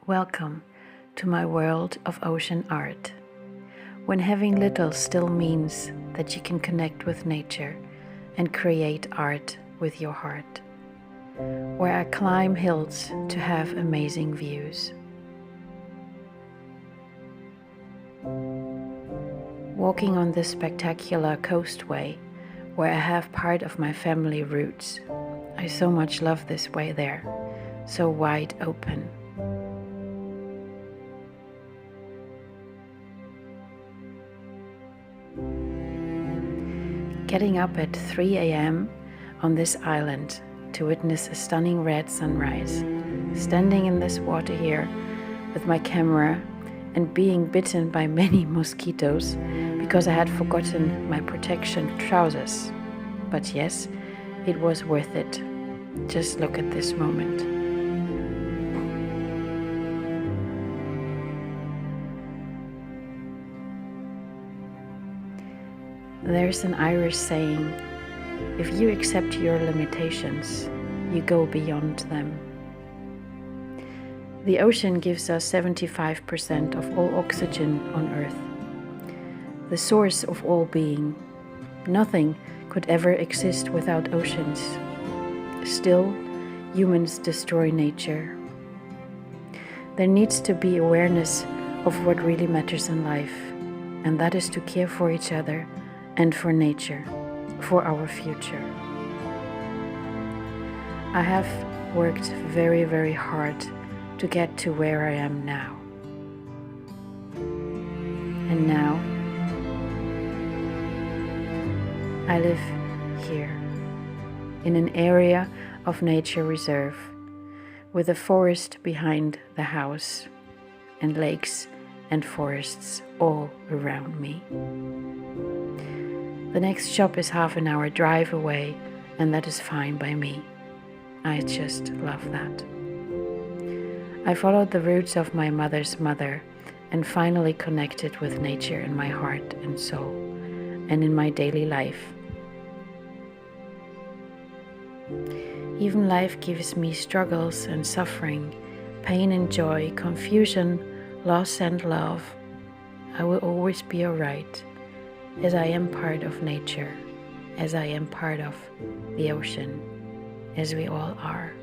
Welcome to my world of ocean art, when having little still means that you can connect with nature and create art with your heart, where I climb hills to have amazing views. Walking on this spectacular coastway, where I have part of my family roots, I so much love this way there, so wide open. Getting up at 3 a.m. on this island to witness a stunning red sunrise, standing in this water here with my camera and being bitten by many mosquitoes because I had forgotten my protection trousers. But yes, it was worth it. Just look at this moment. There's an Irish saying, if you accept your limitations, you go beyond them. The ocean gives us 75% of all oxygen on Earth, the source of all being. Nothing could ever exist without oceans. Still, humans destroy nature. There needs to be awareness of what really matters in life, and that is to care for each other and for nature, for our future. I have worked very, very hard to get to where I am now. And now, I live here, in an area of nature reserve, with a forest behind the house, and lakes and forests all around me. The next shop is half an hour drive away, and that is fine by me. I just love that. I followed the roots of my mother's mother and finally connected with nature in my heart and soul and in my daily life. Even life gives me struggles and suffering, pain and joy, confusion, loss and love. I will always be alright, as I am part of nature, as I am part of the ocean, as we all are.